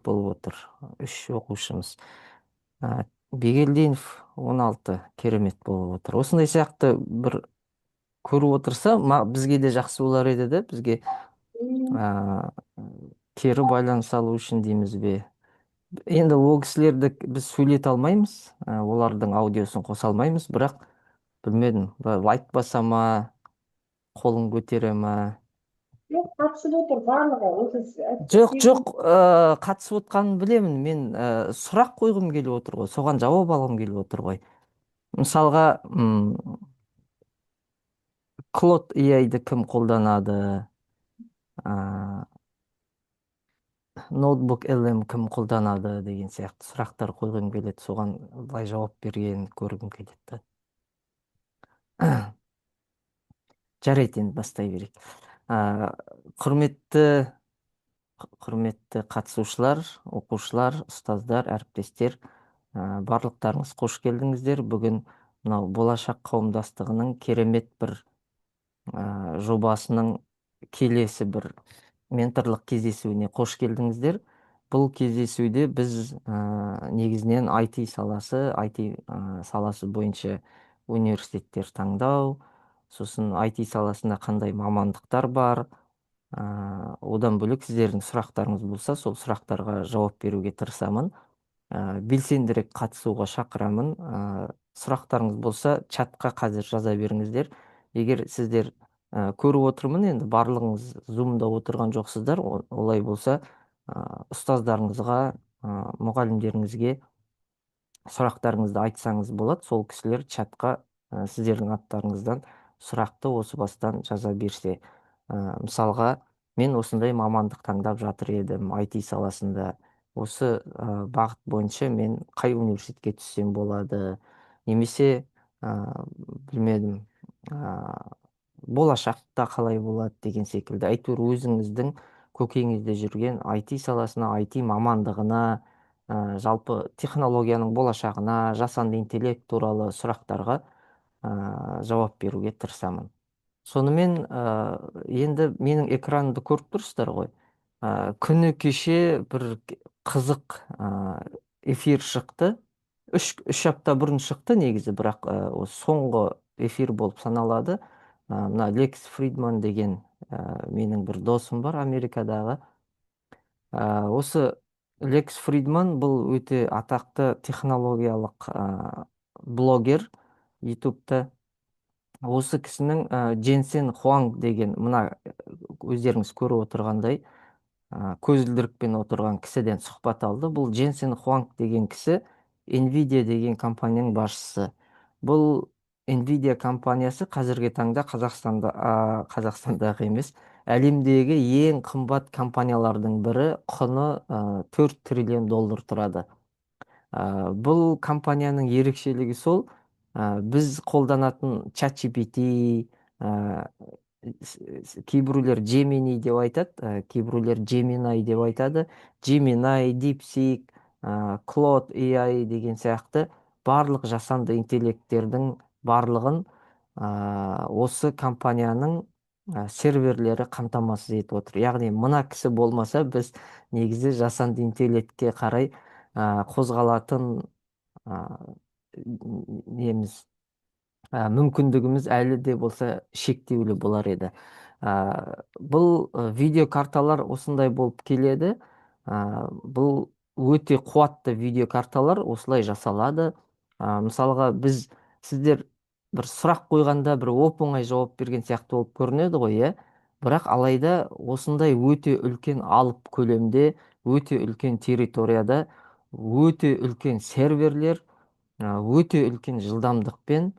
болуп отур. 3 окуучубуз. Бегелдинов 16 керемет болуп отур. Ушундай сыяктуу бир көрүп отурса, бизге де жакшы болар эди да, бизге а, кері байланыш алуу үчүн деймизби. Енді ол кісілерді біз сөйлете алмаймыз, олардың аудиосын қоса алмаймыз, бірақ білмедім, лайк баса ма, қолын көтере ма. Жоқ, қатысып отыр барлығы. Осы Жоқ, сегіз. жоқ, қатысып отқанын білемін. Мен сұрақ қойғым келіп отыр ғой, соған жауап алғым келіп отыр ғой. Мысалға, Клод AI-ды кім қолданады, ноутбук LM кім қолданады деген сияқты сұрақтар қойғым келеді. Соған былай жауап берген көргім келеді. Жарайды, енді бастай берейік. Құрметті қатысушылар, оқушылар, ұстаздар, әріптестер, барлықтарыңыз қош келдіңіздер. Бүгін мынау болашақ қауымдастығының керемет бір жобасының келесі бір менторлық кездесуіне қош келдіңіздер. Бұл кездесуде біз негізінен IT саласы бойынша университеттер таңдау, сосын IT саласында қандай мамандықтар бар, одан бөлек сіздердің сұрақтарыңыз болса, сол сұрақтарға жауап беруге тырысамын. Белсендірек қатысуға шақырамын. Сұрақтарыңыз болса, чатқа қазір жаза беріңіздер. Егер сіздер көріп отырмын, енді барлығыңыз зумда отырған жоқсыздар. Олай болса, ұстаздарыңызға, мұғалімдеріңізге сұрақтарыңызды айтсаңыз болады. Сол кісілер чатқа сіздердің аттарыңыздан сұрақты осы бастан жаза берсе. Мысалға, мен осындай мамандық таңдап жатыр едім IT саласында. Осы бағыт бойынша мен қай университетке түссем болады? Немесе, білмедім, болашақта қалай болады деген секілді. Әйтеуір өзіңіздің көкейіңізде жүрген IT саласына, IT мамандығына, жалпы технологияның болашағына, жасанды интеллект туралы сұрақтарға жауап беруге тырысамын. Сонымен, енді менің экранымды көріп тұрсыздар ғой. Күні кеше бір қызық эфир шықты. Үш апта бұрын шықты негізі, бірақ осы соңғы эфир болып саналады. Мына Лекс Фридман деген менің бір досым бар Америкадағы. Осы Лекс Фридман бұл өте атақты технологиялық блогер ютубта. Осы кісінің Дженсен Хуанг деген, мына өздеріңіз көріп отырғандай, көзілдірікпен отырған кісіден сұхбат алды. Бұл Дженсен Хуанг деген кісі NVIDIA деген компанияның басшысы. Бұл NVIDIA компаниясы қазіргі таңда Қазақстандағы емес, әлемдегі ең қымбат компаниялардың бірі, құны $4 триллион тұрады. Бұл компанияның ерекшелігі сол, біз қолданатын ChatGPT, кейбіреулер Gemini деп айтады, кейбіреулер Gemini деп айтады. Gemini, DeepSeek, Claude AI деген сияқты барлық жасанды интеллекттердің барлығын осы компанияның серверлері қамтамасыз етіп отыр. Яғни мына кісі болмаса, біз негізі жасанды интеллектке қарай қозғалатын неміз мүмкіндігіміз әлі де болса шектеулі болар еді. Бұл видеокарталар осындай болып келеді. Бұл өте қуатты видеокарталар осылай жасалады. Мысалға, сіздер бір сұрақ қойғанда бір оп-оңай жауап берген сияқты болып көрінеді ғой, иә. Бірақ алайда осындай өте үлкен алып көлемде, өте үлкен территорияда, өте үлкен серверлер, өте үлкен жылдамдықпен,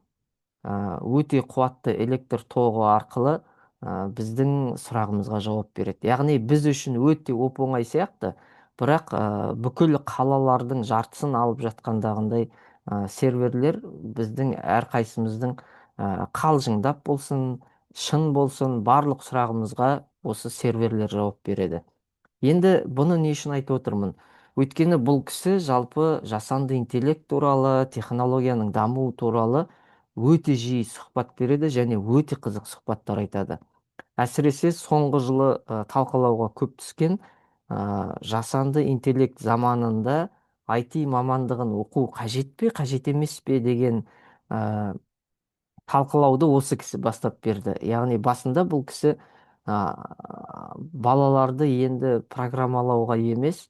өте қуатты электр тоғы арқылы біздің сұрағымызға жауап береді. Яғни біз үшін өте оп-оңай сияқты, бірақ бүкіл қалалардың жартысын алып жатқандағындай серверлер біздің әрқайсымыздың қалжыңдап болсын, шын болсын, барлық сұрағымызға осы серверлер жауап береді. Енді бұны не үшін айтып отырмын? Өйткені бұл кісі жалпы жасанды интеллект туралы, технологияның дамуы туралы өте жиі сұхбат береді және өте қызық сұхбаттар айтады. Әсіресе соңғы жылы талқылауға көп түскен жасанды интеллект заманында IT мамандығын оқу қажет пе, қажет емес пе деген ә, талқылауды осы кісі бастап берді. Яғни басында бұл кісі балаларды енді программалауға емес,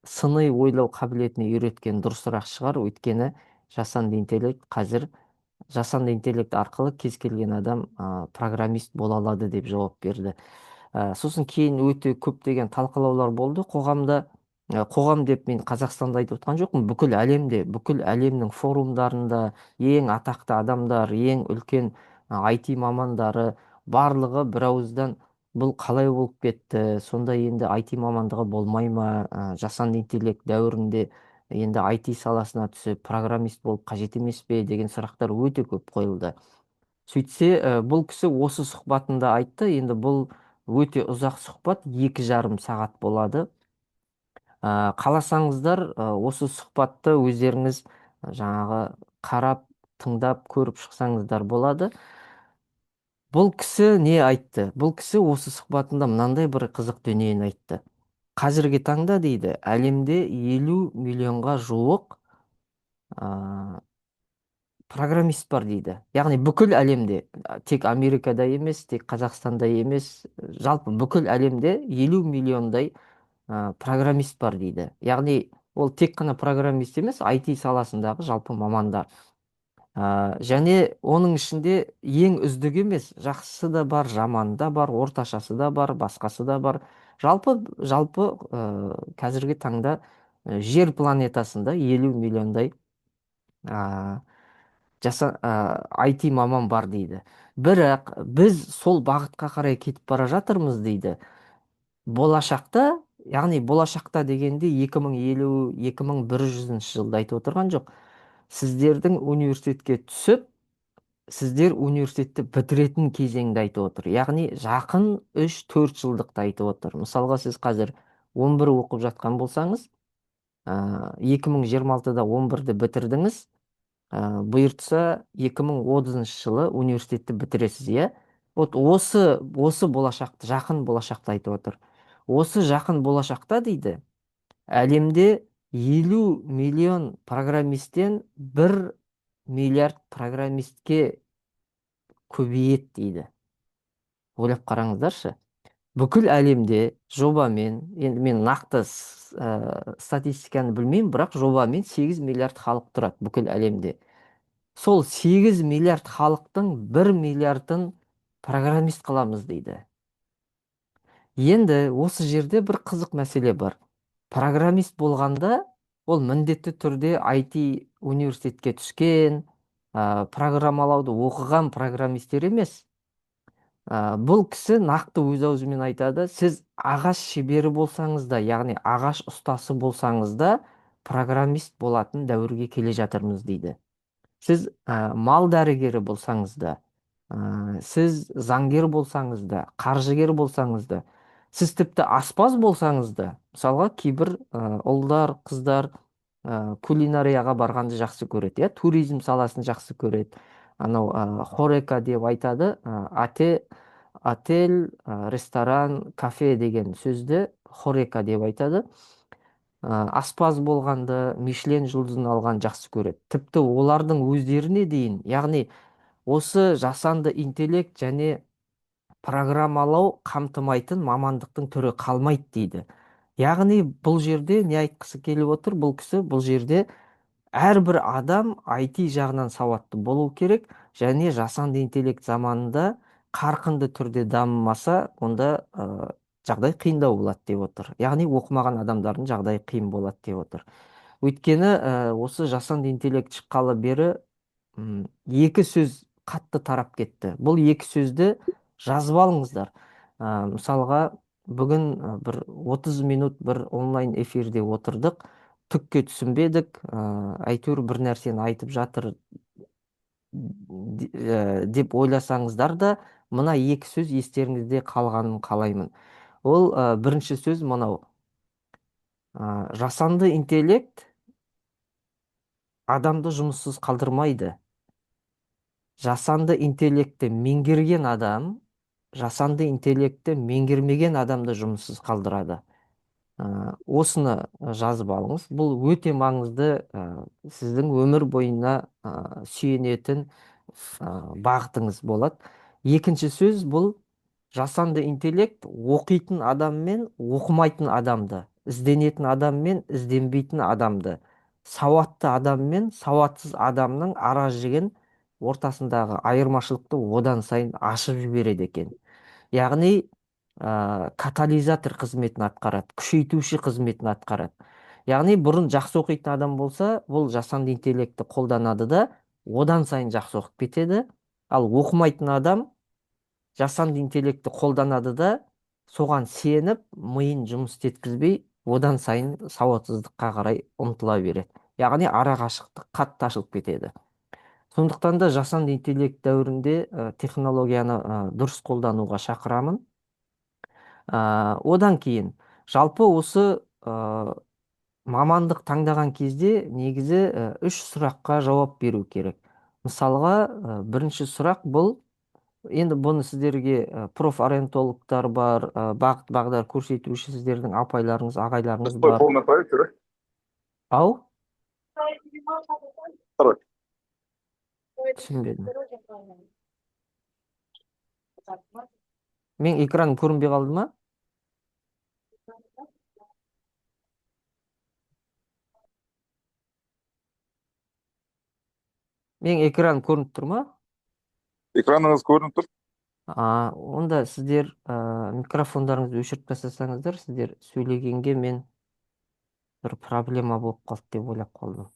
сыни ойлау қабілетіне үйреткен дұрысырақ шығар. Өйткені жасанды интеллект қазір жасанды интеллект арқылы кез келген адам программист бола алады деп жауап берді. Сосын кейін өте көптеген талқылаулар болды қоғамда. Қоғам деп мен Қазақстанда айтып отқан жоқпын, бүкіл әлемде, бүкіл әлемнің форумдарында ең атақты адамдар, ең үлкен IT мамандары барлығы бірауыздан бұл қалай болып кетті, сонда енді IT мамандығы болмай ма, жасанды интеллект дәуірінде енді IT саласына түсіп программист болып қажет емес пе деген сұрақтар өте көп қойылды. Сөйтсе, бұл кісі осы сұхбатында айтты. Енді бұл өте ұзақ сұхбат, 2,5 сағат болады. Қаласаңыздар, осы сұхбатты өздеріңіз жаңағы қарап, тыңдап, көріп шықсаңыздар болады. Бұл кісі не айтты? Бұл кісі осы сұхбатында мынандай бір қызық дүниені айтты. Қазіргі таңда дейді, әлемде 50 миллионға жуық программист бар дейді. Яғни бүкіл әлемде, тек Америкада емес, тек Қазақстанда емес, жалпы бүкіл әлемде 50 миллиондай программист бар дейді. Яғни ол тек қана программист емес, IT саласындағы жалпы мамандар. Және оның ішінде ең үздік емес, жақсысы да бар, жаманы да бар, орташасы да бар, басқасы да бар. Жалпы қазіргі таңда жер планетасында 50 миллиондай IT маман бар дейді. Бірақ біз сол бағытқа қарай кетіп бара жатырмыз дейді. Болашақта, яғни болашақта дегенде 2050-2100 жылды айтып отырған жоқ. Сіздердің университетке түсіп, сіздер университетті бітіретін кезеңді айтып отыр. Яғни жақын 3-4 жылдықты айтып отыр. Мысалға, сіз қазір 11 оқып жатқан болсаңыз, 2026-да 11-ді бітірдіңіз, бұйыртса 2030 жылы университетті бітіресіз, иә? Вот осы болашақты, жақын болашақты айтып отыр. Осы жақын болашақта дейді, әлемде 50 миллион программисттен 1 миллиард программистке көбейеді дейді. Ойлап қараңыздаршы. Бүкіл әлемде жобамен, енді мен нақты статистиканы білмеймін, бірақ жобамен 8 миллиард халық тұрады бүкіл әлемде. Сол 8 миллиард халықтың 1 миллиардын программист қыламыз дейді. Енді осы жерде бір қызық мәселе бар. Программист болғанда, ол міндетті түрде IT университетке түскен, программалауды оқыған программистер емес. Бұл кісі нақты өз аузымен айтады, сіз ағаш шебері болсаңыз да, яғни ағаш ұстасы болсаңыз да, программист болатын дәуірге келе жатырмыз дейді. Сіз мал дәрігері болсаңыз да, сіз заңгер болсаңыз да, қаржыгер болсаңыз да, сіз тіпті аспаз болсаңыз да, мысалға кейбір ұлдар, қыздар кулинарияға барғанды жақсы көреді, иә, туризм саласын жақсы көреді. Анау хорека деп айтады, отель, ресторан, кафе деген сөзді хорека деп айтады. Аспаз болғанды, Мишлен жұлдызын алған жақсы көреді. Тіпті олардың өздеріне дейін, яғни осы жасанды интеллект және программалау қамтымайтын мамандықтың түрі қалмайды дейді. Яғни бұл жерде не айтқысы келіп отыр бұл кісі? Бұл жерде әрбір адам IT жағынан сауатты болу керек, және жасанды интеллект заманында қарқынды түрде дамымаса, онда жағдай қиындау болады деп отыр. Яғни оқымаған адамдардың жағдайы қиын болады деп отыр. Өйткені осы жасанды интеллект шыққалы бері екі сөз қатты тарап кетті. Бұл екі сөзді жазып алыңыздар. Мысалға, бүгін бір 30 минут бір онлайн эфирде отырдық, түкке түсінбедік, әйтеуір бір нәрсені айтып жатыр деп ойласаңыздар да, мына екі сөз естеріңізде қалғанын қалаймын. Ол бірінші сөз мынау: жасанды интеллект адамды жұмыссыз қалдырмайды. Жасанды интеллектті меңгерген адам жасанды интеллектті меңгермеген адамды жұмыссыз қалдырады. Осыны жазып алыңыз. Бұл өте маңызды, сіздің өмір бойына сүйенетін бағытыңыз болады. Екінші сөз бұл жасанды интеллект оқитын адам мен оқымайтын адамды, ізденетін адам мен ізденбейтін адамды, сауатты адам мен сауатсыз адамның ара жігін ортасындағы айырмашылықты одан сайын ашып жібереді екен. Яғни катализатор қызметін атқарады, күшейтуші қызметін атқарады. Яғни бұрын жақсы оқитын адам болса, бұл жасанды интеллектті қолданады да одан сайын жақсы оқып кетеді. Ал оқымайтын адам жасанды интеллектті қолданады да соған сеніп, миын жұмыс істеткізбей, одан сайын сауатсыздыққа қарай ұмтыла береді. Яғни арақашықтық қатты ашылып кетеді. Сондықтан да жасанды интеллект дәуірінде технологияны дұрыс қолдануға шақырамын. Одан кейін жалпы осы мамандық таңдаған кезде негізі үш сұраққа жауап беру керек. Мысалға, бірінші сұрақ бұл, енді бұны сіздерге профориентологтар бар, бағыт бағдар көрсетуші сіздердің апайларыңыз, ағайларыңыз Стой, бар. пол направить, да? Ау, Второй. түсінбедім. Мен экраным көрінбей қалды ма? Мен экран көрініп тұр ма? Экраныңыз көрініп тұр. Онда сіздер микрофондарыңызды өшіріп тастасаңыздар, сіздер сөйлегенге мен бір проблема болып қалды деп ойлап қалдым.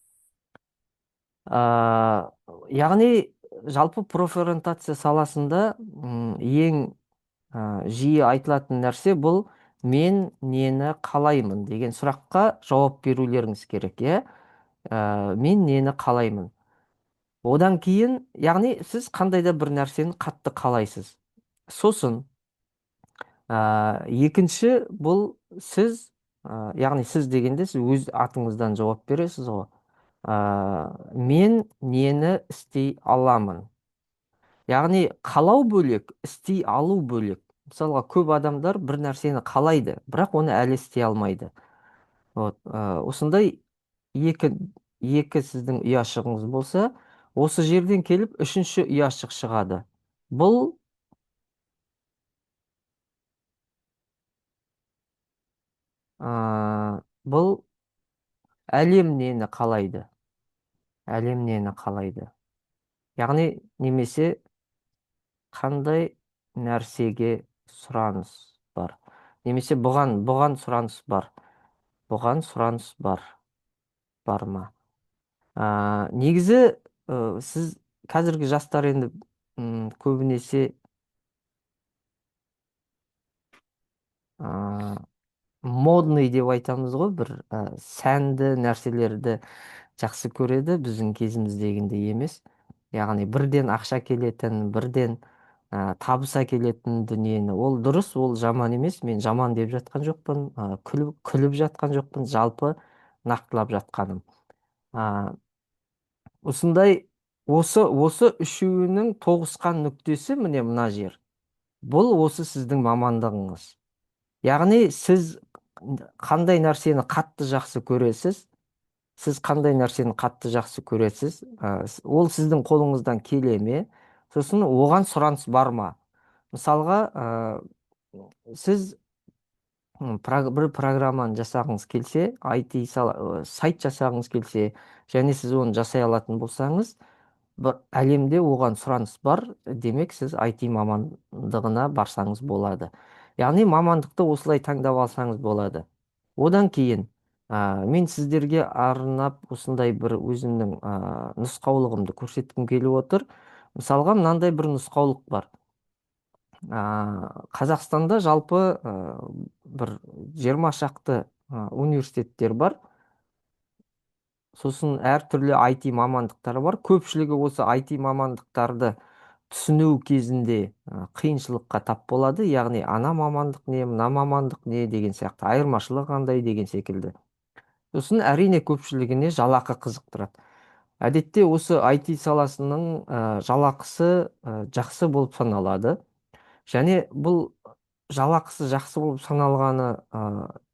Яғни жалпы профориентация саласында ең жиі айтылатын нәрсе бұл мен нені қалаймын деген сұраққа жауап берулеріңіз керек, иә? Мен нені қалаймын? Одан кейін, яғни сіз қандай да бір нәрсені қатты қалайсыз. Сосын екінші бұл сіз, яғни сіз дегенде сіз өз атыңыздан жауап бересіз ғой. Мен нені істей аламын? Яғни қалау бөлек, істей алу бөлек. Мысалға, көп адамдар бір нәрсені қалайды, бірақ оны әлі істей алмайды. Осындай екі сіздің ұяшығыңыз болса, осы жерден келіп үшінші ұяшық шығады. Бұл әлем нені қалайды? Әлем нені қалайды? Яғни немесе қандай нәрсеге сұраныс бар? Немесе бұған сұраныс бар. Бұған сұраныс бар. Бар ма? Негізі сіз қазіргі жастар енді көбінесе модный деп айтамыз ғой, бір сәнді нәрселерді жақсы көреді, біздің кезіміздегіндей емес. Яғни бірден ақша келетін, бірден табыс әкелетін дүниені, ол дұрыс, ол жаман емес, мен жаман деп жатқан жоқпын, күліп жатқан жоқпын, жалпы нақтылап жатқаным. Осындай, осы үшеуінің тоғысқан нүктесі міне мына жер. Бұл осы сіздің мамандығыңыз. Яғни сіз қандай нәрсені қатты жақсы көресіз, ол сіздің қолыңыздан келе ме, сосын оған сұраныс бар ма? Мысалға, сіз бір программаны жасағыңыз келсе, сайт жасағыңыз келсе, және сіз оны жасай алатын болсаңыз, әлемде оған сұраныс бар, демек сіз IT мамандығына барсаңыз болады. Яғни мамандықты осылай таңдап алсаңыз болады. Одан кейін мен сіздерге арнап осындай бір өзімнің нұсқаулығымды көрсеткім келіп отыр. Мысалға, мынандай бір нұсқаулық бар. Қазақстанда жалпы бір 20 шақты университеттер бар. Сосын әртүрлі IT мамандықтары бар. Көпшілігі осы IT мамандықтарды түсіну кезінде қиыншылыққа тап болады. Яғни ана мамандық не, мына мамандық не деген сияқты, айырмашылығы қандай деген секілді. Сосын әрине көпшілігіне жалақы қызықтырады. Әдетте осы IT саласының жалақысы жақсы болып саналады. және бұл жалақысы жақсы болып саналғаны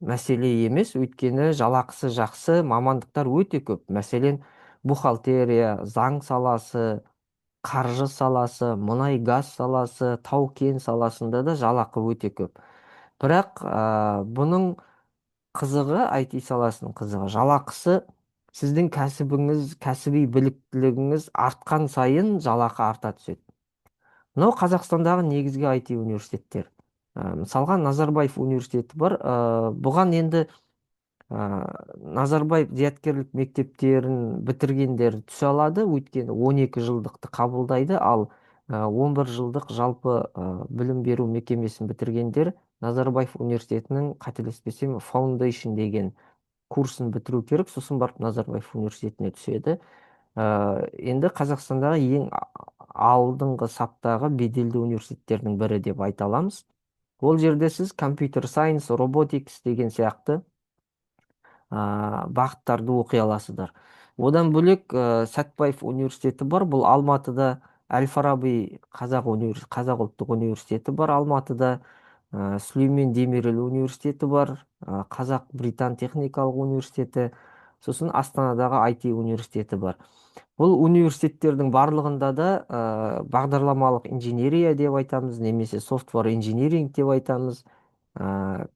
мәселе емес, өйткені жалақысы жақсы мамандықтар өте көп. Мәселен, бухгалтерия, заң саласы, қаржы саласы, мұнай газ саласы, тау-кен саласында да жалақы өте көп. Бірақ бұның қызығы, IT саласының қызығы, жалақысы сіздің кәсібіңіз, кәсіби біліктілігіңіз артқан сайын жалақы арта түседі. Мынау Қазақстандағы негізгі IT университеттер. Мысалға, Назарбаев университеті бар. Бұған енді Назарбаев зияткерлік мектептерін бітіргендер түсе алады, өйткені 12 жылдықты қабылдайды, ал 11 жылдық жалпы білім беру мекемесін бітіргендер Назарбаев университетінің, қателеспесем, Foundation деген курсын бітіру керек, сосын барып Назарбаев университетіне түседі. Енді Қазақстандағы ең алдыңғы саптағы беделді университеттердің бірі деп айта аламыз. Ол жерде сіз компьютер сайенс, роботикс деген сияқты бағыттарды оқи аласыздар. Одан бөлек Сәтбаев университеті бар. Бұл Алматыда. Әл-Фараби қазақ ұлттық университеті бар Алматыда. Сүлеймен Демирел университеті бар. Қазақ Британ техникалық университеті. Сосын Астанадағы IT университеті бар. Бұл университеттердің барлығында да бағдарламалық инженерия деп айтамыз, немесе софтвар инжиниринг деп айтамыз,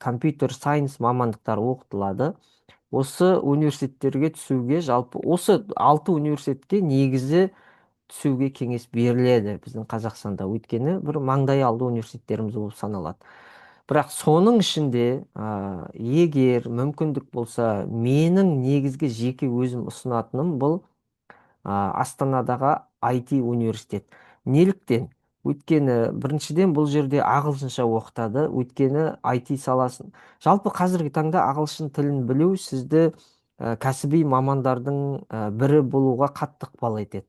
компьютер сайенс мамандықтары оқытылады. Осы университеттерге түсуге, жалпы осы 6 университетке негізі түсуге кеңес беріледі біздің Қазақстанда, өйткені бір маңдай алды университеттеріміз болып саналады. Бірақ соның ішінде егер мүмкіндік болса, менің негізгі жеке өзім ұсынатыным бұл Астанадағы IT университет. Неліктен? Өйткені біріншіден бұл жерде ағылшынша оқытады. Өйткені IT саласын, жалпы қазіргі таңда ағылшын тілін білу сізді кәсіби мамандардың бірі болуға қатты ықпал етеді.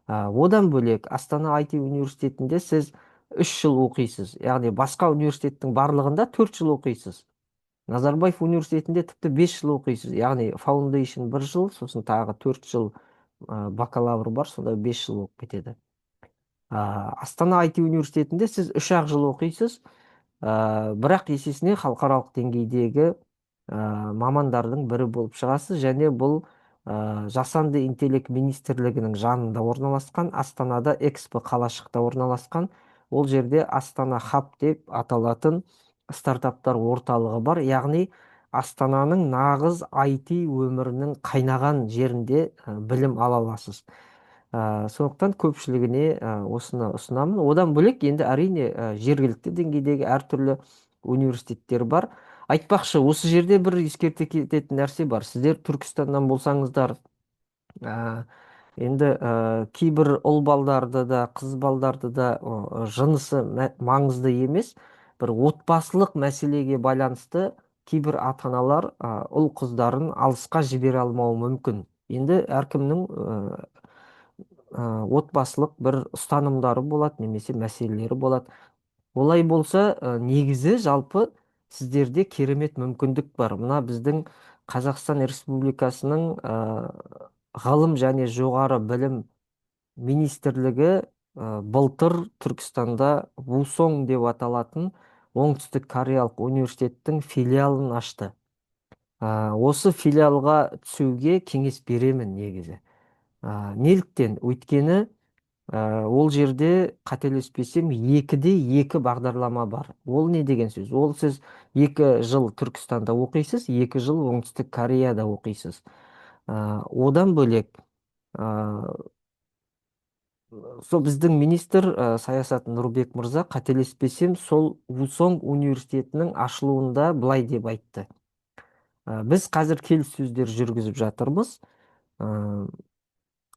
Одан бөлек Астана IT университетінде сіз 3 жыл оқисыз. Яғни басқа университеттің барлығында 4 жыл оқисыз. Назарбаев университетінде тіпті 5 жыл оқисыз. Яғни Foundation 1 жыл, сосын тағы 4 жыл бакалавр бар, сонда 5 жыл оқып кетеді. Астана IT университетінде сіз 3-ақ жыл оқисыз, бірақ есесіне халықаралық деңгейдегі мамандардың бірі болып шығасыз, және бұл жасанды интеллект министрлігінің жанында орналасқан, Астанада Экспо қалашықта орналасқан. Ол жерде Астана Хаб деп аталатын стартаптар орталығы бар. Яғни Астананың нағыз IT өмірінің қайнаған жерінде білім ала аласыз. Сондықтан көпшілігіне осыны ұсынамын. Одан бөлек енді әрине жергілікті деңгейдегі әртүрлі университеттер бар. Айтпақшы, осы жерде бір ескерте кететін нәрсе бар. Сіздер Түркістаннан болсаңыздар, енді кейбір ұл балдарды да, қыз балдарды да жынысы маңызды емес, бір отбасылық мәселеге байланысты кейбір ата-аналар ұл қыздарын алысқа жібере алмауы мүмкін. Енді әркімнің отбасылық бір ұстанымдары болады, немесе мәселелері болады. Олай болса, негізі жалпы сіздерде керемет мүмкіндік бар. Мына біздің Қазақстан Республикасының ғылым және жоғары білім министрлігі былтыр Түркістанда Вусоң деп аталатын оңтүстік кореялық университеттің филиалын ашты. Осы филиалға түсуге кеңес беремін негізі. Неліктен? Өйткені ол жерде қателеспесем 2-де-2 бағдарлама бар. Ол не деген сөз? Ол сіз 2 жыл Түркістанда оқисыз, 2 жыл оңтүстік Кореяда оқисыз. Одан бөлек сол біздің министр саясат Нұрбек мырза, қателеспесем, сол Вусоң университетінің ашылуында былай деп айтты: біз қазір келіссөздер жүргізіп жатырмыз.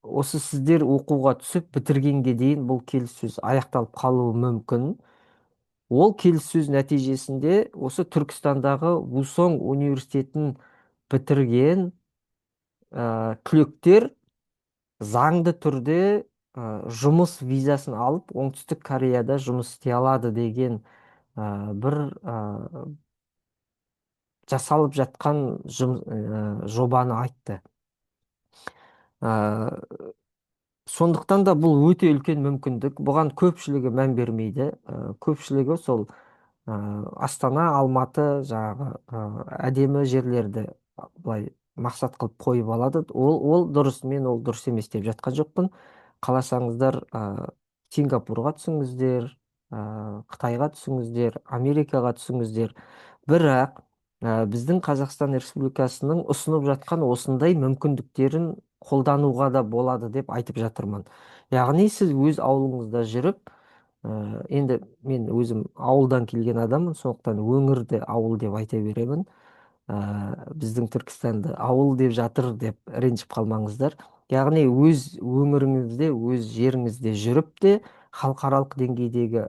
Осы сіздер оқуға түсіп бітіргенге дейін бұл келіссөз аяқталып қалуы мүмкін. Ол келіссөз нәтижесінде осы Түркістандағы Вусоң университетін бітірген түлектер заңды түрде жұмыс визасын алып оңтүстік Кореяда жұмыс істей алады деген бір жасалып жатқан жобаны айтты. Сондықтан да бұл өте үлкен мүмкіндік. Бұған көпшілігі мән бермейді. Көпшілігі сол Астана, Алматы жаңағы әдемі жерлерді былай мақсат қылып қойып алады. Ол дұрыс, мен ол дұрыс емес деп жатқан жоқпын. Қаласаңыздар Сингапурға түсіңіздер, Қытайға түсіңіздер, Америкаға түсіңіздер. Бірақ біздің Қазақстан Республикасының ұсынып жатқан осындай мүмкіндіктерін қолдануға да болады деп айтып жатырмын. Яғни сіз өз ауылыңызда жүріп, енді мен өзім ауылдан келген адаммын, сондықтан өңірді ауыл деп айта беремін. Біздің Түркістанды ауыл деп жатыр деп ренжіп қалмаңыздар. Яғни өз өңіріңізде, өз жеріңізде жүріп те халықаралық деңгейдегі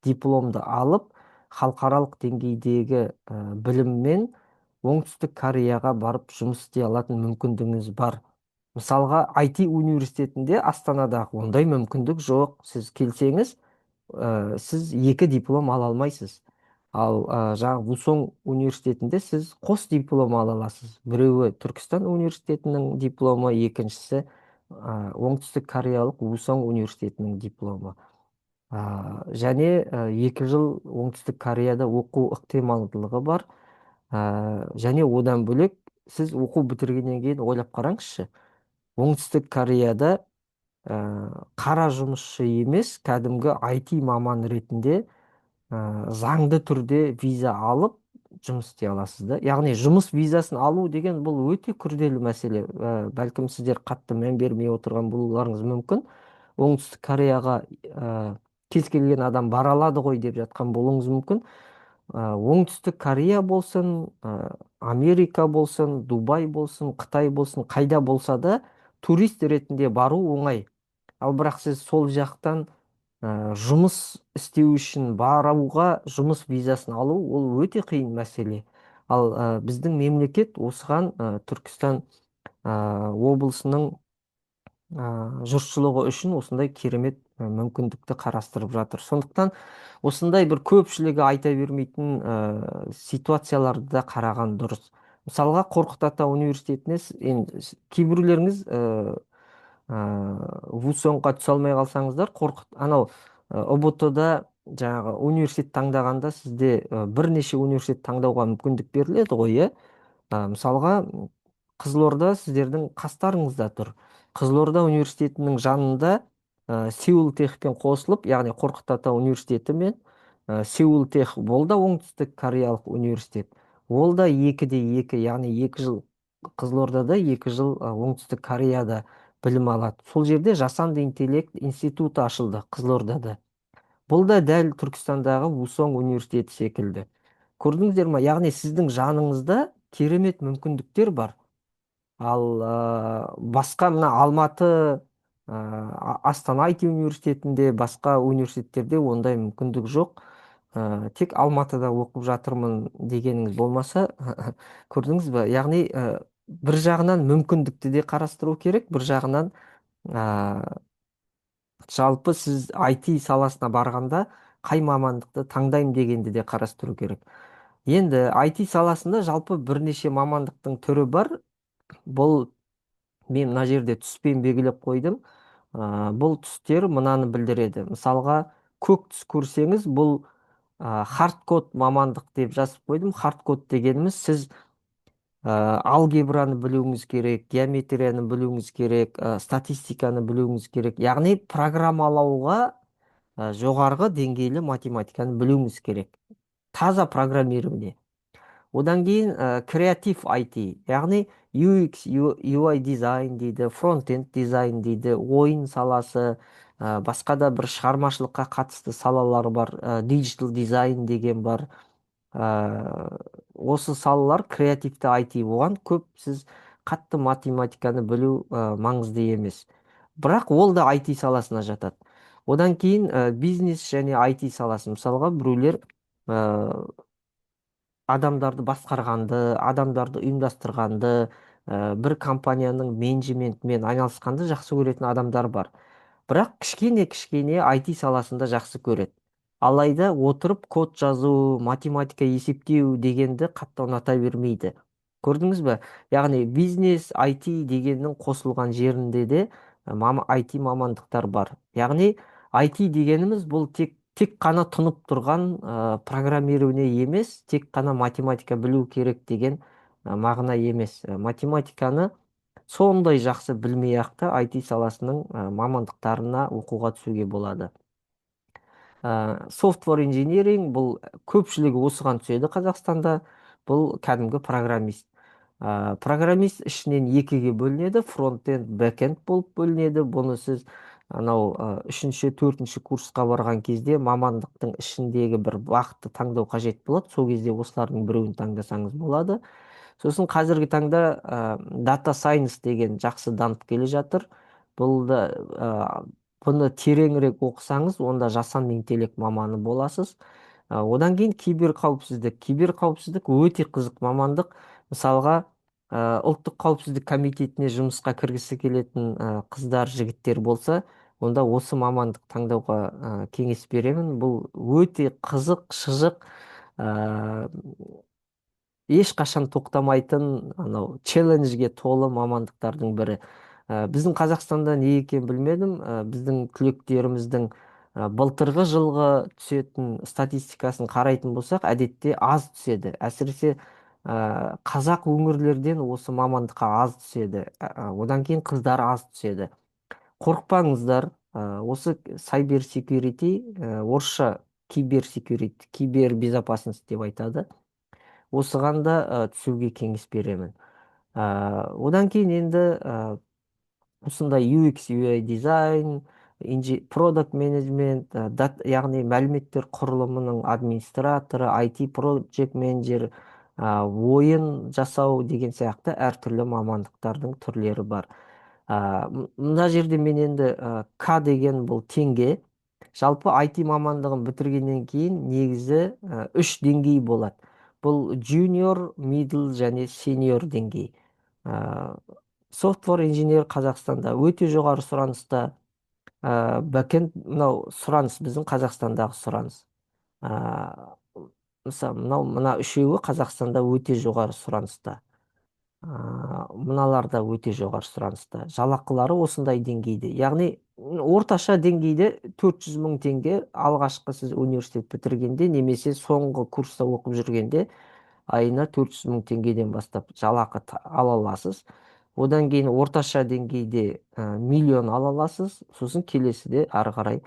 дипломды алып, халықаралық деңгейдегі біліммен Оңтүстік Кореяға барып жұмыс істей алатын мүмкіндігіңіз бар. Мысалға, IT университетінде Астанадағы ондай мүмкіндік жоқ. Сіз келсеңіз, сіз екі диплом ала алмайсыз. Ал жаңағы Вусоң университетінде сіз қос диплом ала аласыз. Біреуі Түркістан университетінің дипломы, екіншісі оңтүстік кореялық Вусоң университетінің дипломы. Және 2 жыл оңтүстік Кореяда оқу ықтималдылығы бар. Және одан бөлек сіз оқу бітіргеннен кейін ойлап қараңызшы. Оңтүстік Кореяда қара жұмысшы емес, кәдімгі IT маман ретінде заңды түрде виза алып жұмыс істей аласыз да. Яғни жұмыс визасын алу деген бұл өте күрделі мәселе. Бәлкім сіздер қатты мән бермей отырған болуларыңыз мүмкін. Оңтүстік Кореяға кез келген адам бара алады ғой деп жатқан болуыңыз мүмкін. Оңтүстік Корея болсын, Америка болсын, Дубай болсын, Қытай болсын, қайда болса да турист ретінде бару оңай. Ал бірақ сіз сол жақтан жұмыс істеу үшін баруға жұмыс визасын алу ол өте қиын мәселе. Ал біздің мемлекет осыған Түркістан облысының жұртшылығы үшін осындай керемет мүмкіндікті қарастырып жатыр. Сондықтан осындай бір көпшілігі айта бермейтін ситуацияларды да қараған дұрыс. Мысалға, Қорқыт Ата университетіне кейбіреулеріңіз Вусонға түсе алмай қалсаңыздар, анау ұбт-да жаңағы университет таңдағанда сізде бірнеше университет таңдауға мүмкіндік беріледі ғой, иә? Мысалға, Қызылорда сіздердің қастарыңызда тұр. Қызылорда университетінің жанында Сеул Техпен қосылып, яғни Қорқыт Ата университеті мен Сеул Тех, ол да оңтүстік кореялық университет. Ол да 2-2, яғни 2 жыл Қызылордада, 2 жыл оңтүстік Кореяда білім алады. Сол жерде жасанды интеллект институты ашылды Қызылордада. Бұл да дәл Түркістандағы Вусоң университеті секілді. Көрдіңіздер ма? Яғни сіздің жаныңызда керемет мүмкіндіктер бар. Ал басқа мына Алматы, Астана IT университетінде, басқа университеттерде ондай мүмкіндік жоқ. Тек Алматыда оқып жатырмын дегеніңіз болмаса, көрдіңіз ба? Яғни бір жағынан мүмкіндікті де қарастыру керек, бір жағынан жалпы сіз IT саласына барғанда қай мамандықты таңдаймын дегенді де қарастыру керек. Енді IT саласында жалпы бірнеше мамандықтың түрі бар. Бұл мен мына жерде түспен белгілеп қойдым. Бұл түстер мынаны білдіреді. Мысалға, көк түс көрсеңіз, бұл хардкод мамандық деп жазып қойдым. Хардкод дегеніміз сіз алгебраны білуіңіз керек, геометрияны білуіңіз керек, статистиканы білуіңіз керек. Яғни программалауға жоғарғы деңгейлі математиканы білуіңіз керек. Таза программирование. Одан кейін креатив IT, яғни UX, UI дизайн дейді, фронт-энд дизайн дейді, ойын саласы, басқа да бір шығармашылыққа қатысты салалар бар, диджитал дизайн деген бар. Осы салалар креативті IT, оған көп сіз қатты математиканы білу маңызды емес. Бірақ ол да IT саласына жатады. Одан кейін бизнес және IT саласы. Мысалға, біреулер адамдарды басқарғанды, адамдарды ұйымдастырғанды, бір компанияның менеджментімен айналысқанды жақсы көретін адамдар бар. Бірақ кішкене IT саласында жақсы көреді. Алайда отырып код жазу, математика есептеу дегенді қатты ұната бермейді. Көрдіңіз бе? Яғни бизнес IT дегеннің қосылған жерінде де IT мамандықтар бар. Яғни IT дегеніміз бұл тек қана тұнып тұрған программирование емес, тек қана математика білу керек деген мағына емес. Математиканы сондай жақсы білмей ақ та IT саласының мамандықтарына оқуға түсуге болады. Software engineering бұл көпшілігі осыған түседі Қазақстанда. Бұл кәдімгі программист. Программист ішінен екіге бөлінеді, фронт-энд, бэк-энд болып бөлінеді. Бұны сіз анау үшінші, төртінші курсқа барған кезде мамандықтың ішіндегі бір бағытты таңдау қажет болады. Сол кезде осылардың біреуін таңдасаңыз болады. Сосын қазіргі таңда дата сайенс деген жақсы дамып келе жатыр. Бұл да бұны тереңірек оқысаңыз, онда жасанды интеллект маманы боласыз. Одан кейін киберқауіпсіздік. Киберқауіпсіздік өте қызық мамандық. Мысалға, ұлттық қауіпсіздік комитетіне жұмысқа кіргісі келетін қыздар, жігіттер болса, онда осы мамандық таңдауға кеңес беремін. Бұл өте қызық, шыжық, ешқашан тоқтамайтын анау челленджге толы мамандықтардың бірі. Біздің Қазақстанда не екенін білмедім. Біздің түлектеріміздің былтырғы жылғы түсетін статистикасын қарайтын болсақ, әдетте аз түседі. Әсіресе қазақ өңірлерден осы мамандыққа аз түседі. Одан кейін қыздар аз түседі. Қорықпаңыздар. Осы cyber security, орысша киберсекюрити, кибербезопасность деп айтады. Осыған да түсуге кеңес беремін. Одан кейін енді осындай UX, UI дизайн, продакт менеджмент, яғни мәліметтер құрылымының администраторы, IT project менеджер, ойын жасау деген сияқты әртүрлі мамандықтардың түрлері бар. Мына жерде мен енді К деген бұл теңге. Жалпы IT мамандығын бітіргеннен кейін негізі 3 деңгей болады. Бұл junior, middle және senior деңгей. Software engineer Қазақстанда өте жоғары сұраныста. Бәкенд, мынау сұраныс, біздің Қазақстандағы сұраныс. Мысалы, мына үшеуі Қазақстанда өте жоғары сұраныста. Мыналар да өте жоғары сұраныста. Жалақылары осындай деңгейде. Яғни орташа деңгейде 400 мың теңге алғашқы сіз университет бітіргенде, немесе соңғы курста оқып жүргенде айына 400 мың теңгеден бастап жалақы ала аласыз. Одан кейін орташа деңгейде миллион ала аласыз. Сосын келесіде ары қарай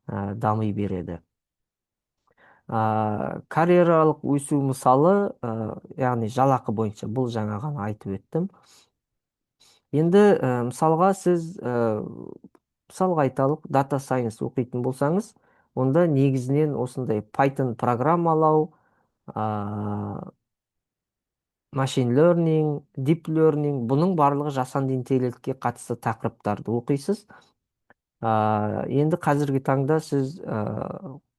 дами береді. Карьералық өсу мысалы, яғни жалақы бойынша, бұл жаңа ғана айтып өттім. Енді мысалға сіз, мысалға айталық, дата сайенс оқитын болсаңыз, онда негізінен осындай Python программалау, machine learning, deep learning, бұның барлығы жасанды интеллектке қатысты тақырыптарды оқисыз. Енді қазіргі таңда сіз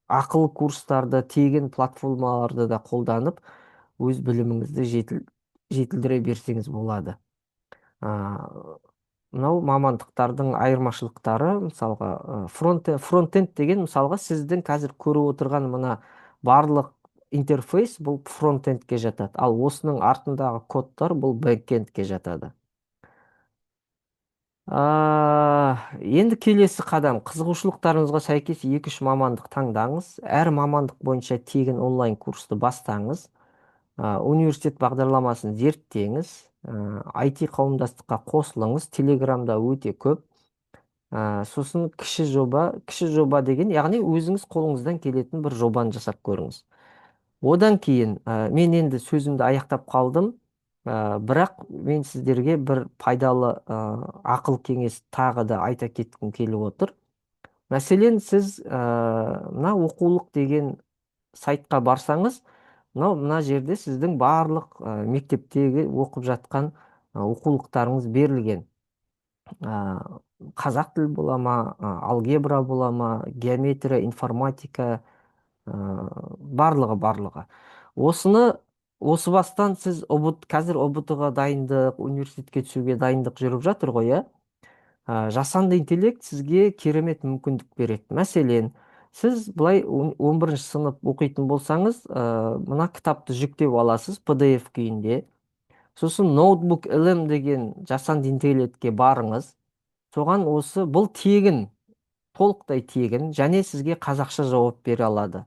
ақылы курстарды, тегін платформаларды да қолданып, өз біліміңізді жетілдіре берсеңіз болады. Мынау мамандықтардың айырмашылықтары, мысалға, фронтенд деген, мысалға, сіздің қазір көріп отырған мына барлық интерфейс бұл фронтендке жатады. Ал осының артындағы кодтар бұл бэкендке жатады. Енді келесі қадам, қызығушылықтарыңызға сәйкес 2-3 мамандық таңдаңыз. Әр мамандық бойынша тегін онлайн курсты бастаңыз. Университет бағдарламасын зерттеңіз. IT қауымдастыққа қосылыңыз. Телеграмда өте көп. Сосын кіші жоба деген, яғни өзіңіз қолыңыздан келетін бір жобаны жасап көріңіз. Одан кейін мен енді сөзімді аяқтап қалдым. Бірақ мен сіздерге бір пайдалы ақыл кеңес тағы да айта кеткім келіп отыр. Мәселен, сіз мына оқулық деген сайтқа барсаңыз, мына жерде сіздің барлық мектептегі оқып жатқан оқулықтарыңыз берілген. Қазақ тілі бола ма, алгебра бола ма, геометрия, информатика, барлығы. Осы бастан сіз қазір ұбт-ға дайындық, университетке түсуге дайындық жүріп жатыр ғой, иә? Жасанды интеллект сізге керемет мүмкіндік береді. Мәселен, сіз былай 11-ші сынып оқитын болсаңыз, мына кітапты жүктеп аласыз PDF күйінде. Сосын ноутбук LM деген жасанды интеллектке барыңыз. соған осы бұл тегін, толықтай тегін, және сізге қазақша жауап бере алады.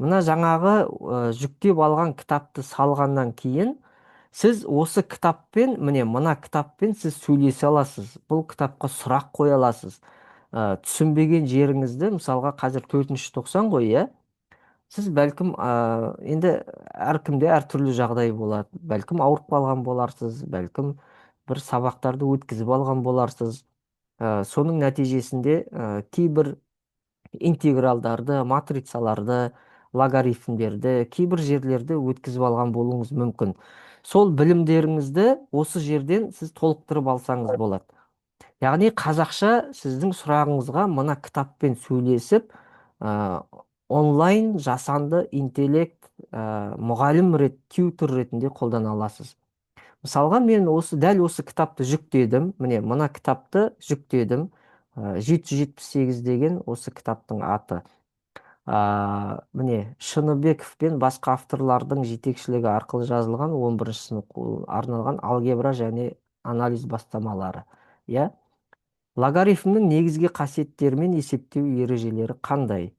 Мына жаңағы жүктеп алған кітапты салғаннан кейін сіз осы кітаппен, мына кітаппен сіз сөйлесе аласыз. Бұл кітапқа сұрақ қоя аласыз. Түсінбеген жеріңізді, мысалға қазір 4-ші тоқсан ғой, иә? Сіз бәлкім енді әркімде әртүрлі жағдай болады. Бәлкім ауырып қалған боларсыз, бәлкім бір сабақтарды өткізіп алған боларсыз. Соның нәтижесінде кейбір интегралдарды, матрицаларды, логарифмдерді кейбір жерлерді өткізіп алған болуыңыз мүмкін. Сол білімдеріңізді осы жерден сіз толықтырып алсаңыз болады. Яғни қазақша сіздің сұрағыңызға мына кітаппен сөйлесіп, онлайн жасанды интеллект мұғалім тьютер ретінде қолдана аласыз. Мысалға мен дәл осы кітапты жүктедім. Мына кітапты жүктедім. 778 деген осы кітаптың аты. Шыныбеков пен басқа авторлардың жетекшілігі арқылы жазылған 11-ші сынып арналған алгебра және анализ бастамалары. Иә? Логарифмнің негізгі қасиеттері мен есептеу ережелері қандай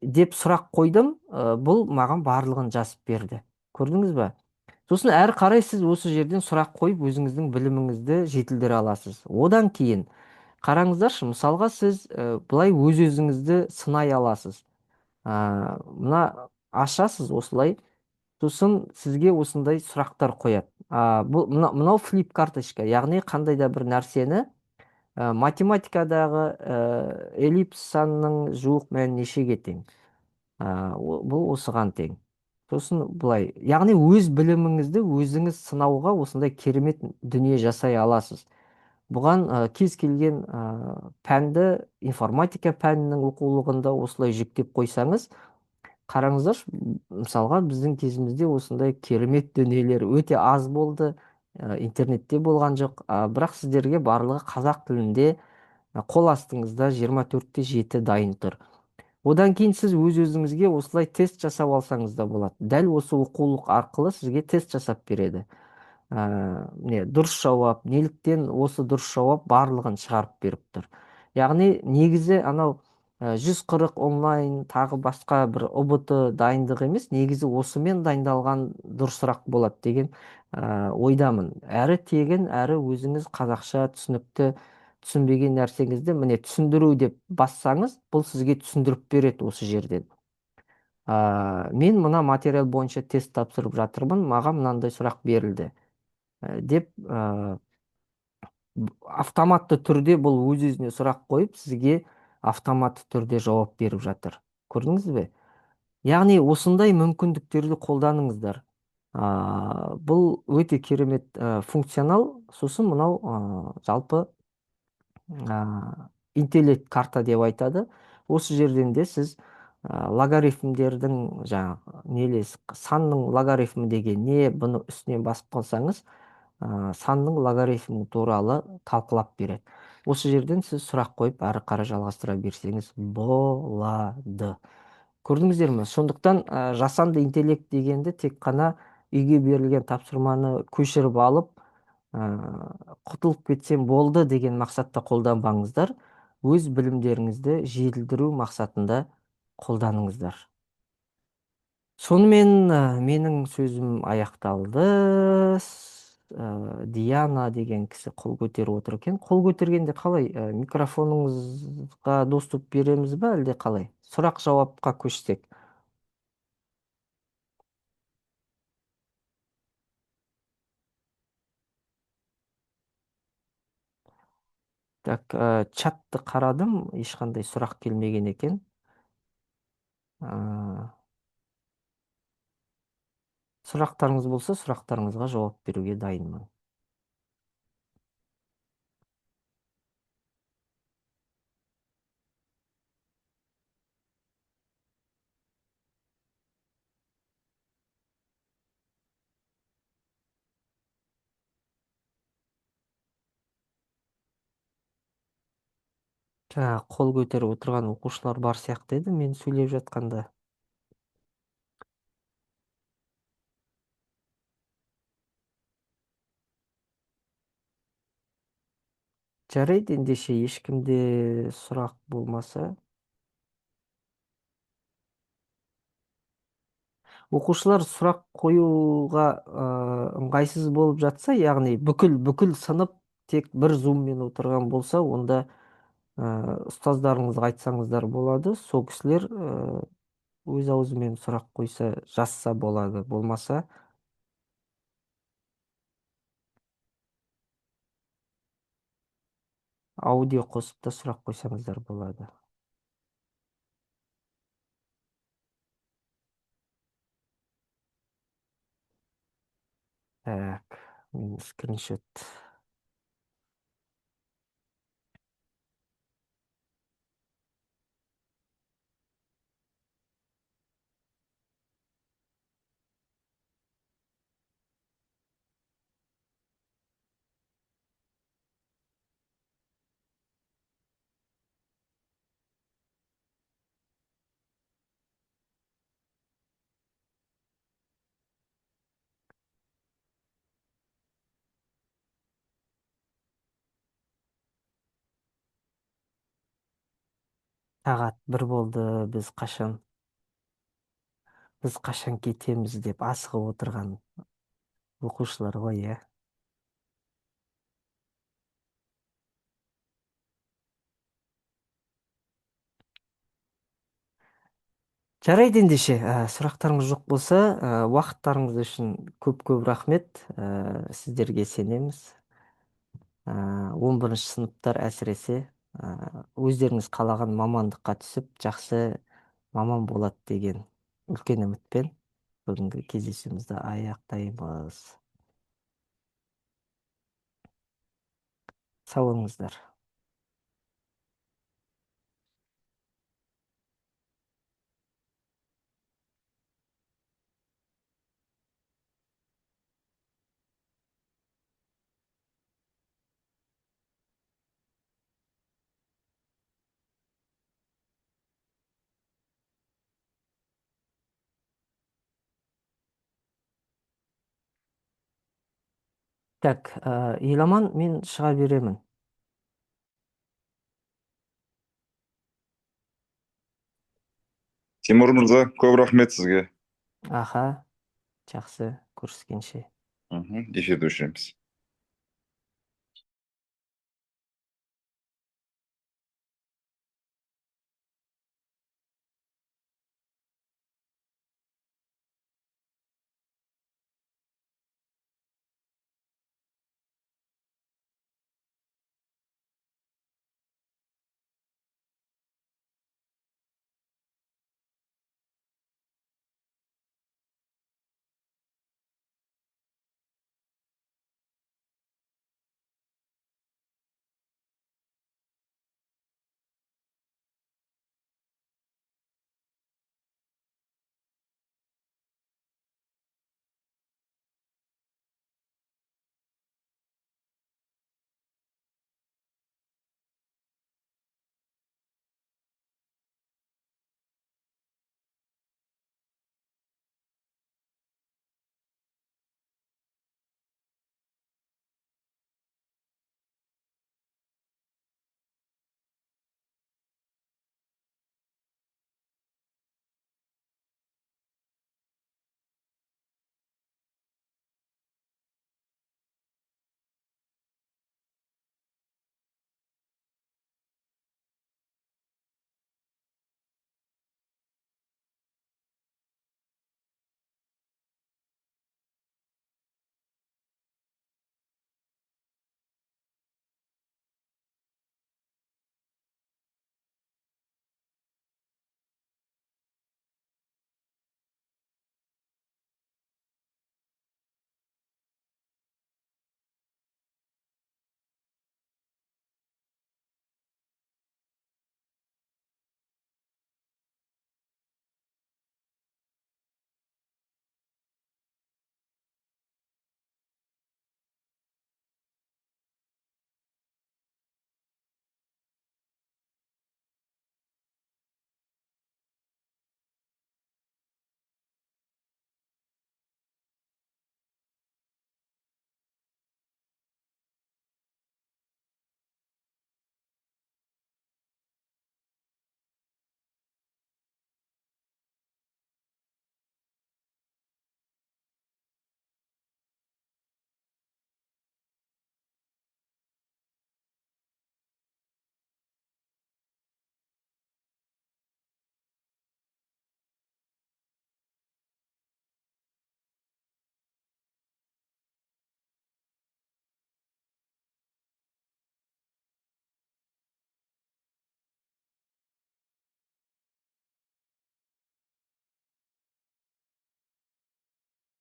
деп сұрақ қойдым. Бұл маған барлығын жазып берді. Көрдіңіз ба? Сосын әрі қарай сіз осы жерден сұрақ қойып өзіңіздің біліміңізді жетілдіре аласыз. Одан кейін қараңыздаршы, мысалға сіз былай өз-өзіңізді сынай аласыз. Мына ашасыз осылай, сосын сізге осындай сұрақтар қояды. Мынау флип карточка, яғни қандай да бір нәрсені математикадағы эллипс санының жуық мәні нешеге тең? Бұл осыған тең. Сосын былай, яғни өз біліміңізді өзіңіз сынауға осындай керемет дүние жасай аласыз. Бұған кез келген пәнді, информатика пәнінің оқулығында осылай жүктеп қойсаңыз, қараңыздар, мысалға біздің кезімізде осындай керемет дүниелер өте аз болды, интернетте болған жоқ, бірақ сіздерге барлығы қазақ тілінде қол астыңызда 24/7 дайын тұр. Одан кейін сіз өз-өзіңізге осылай тест жасап алсаңыз да болады. Дәл осы оқулық арқылы сізге тест жасап береді. Дұрыс жауап, неліктен осы дұрыс жауап барлығын шығарып беріп тұр. Яғни негізі анау 140 онлайн тағы басқа бір ұбт дайындық емес, негізі осымен дайындалған дұрысырақ болады деген ойдамын. Әрі тегін, әрі өзіңіз қазақша түсінікті, түсінбеген нәрсеңізді түсіндіру деп бассаңыз, бұл сізге түсіндіріп береді осы жерден. Мен мына материал бойынша тест тапсырып жатырмын, маған мынандай сұрақ берілді деп автоматты түрде бұл өз-өзіне сұрақ қойып, сізге автоматты түрде жауап беріп жатыр. Көрдіңіз бе? Яғни осындай мүмкіндіктерді қолданыңыздар. Бұл өте керемет функционал. Сосын мынау жалпы интеллект карта деп айтады. Осы жерден де сіз логарифмдердің санның логарифмі деген не, бұны үстінен басып қалсаңыз, санның логарифмі туралы талқылап береді. Осы жерден сіз сұрақ қойып, әрі қарай жалғастыра берсеңіз болады. Көрдіңіздер ме? Сондықтан жасанды интеллект дегенді тек қана үйге берілген тапсырманы көшіріп алып, құтылып кетсем болды деген мақсатта қолданбаңыздар. Өз білімдеріңізді жетілдіру мақсатында қолданыңыздар. Сонымен менің сөзім аяқталды. Диана деген кісі қол көтеріп отыр екен. Қол көтергенде қалай? Микрофоныңызға доступ береміз ба, әлде қалай? Сұрақ жауапқа көшсек. Так, чатты қарадым, ешқандай сұрақ келмеген екен. Сұрақтарыңыз болса, сұрақтарыңызға жауап беруге дайынмын. Қол көтеріп отырған оқушылар бар сияқты еді мен сөйлеп жатқанда. Жарайт, ендеше ешкімде сұрақ болмаса. Оқушылар сұрақ қоюға ыңғайсыз болып жатса, яғни бүкіл сынып тек бір зуммен отырған болса, онда ұстаздарыңызға айтсаңыздар болады. Сол кісілер өз аузымен сұрақ қойса, жазса болады. Болмаса, аудио қосып та сұрақ қойсаңыздар болады. Так, скриншот. Сағат 1 болды, біз қашан кетеміз деп асығып отырған оқушылар ғой, иә. Жарайды, ендеше сұрақтарыңыз жоқ болса, уақыттарыңыз үшін көп рахмет. Сіздерге сенеміз. 11 сыныптар әсіресе өздеріңіз қалаған мамандыққа түсіп, жақсы маман болады деген үлкен үмітпен бүгінгі кездесуімізді аяқтаймыз. Сау болыңыздар. Так, Еламан, мен шыға беремін. Тимур мырза, көп рахмет сізге. Аха, жақсы, көріскенше. Эфирде өшіреміз.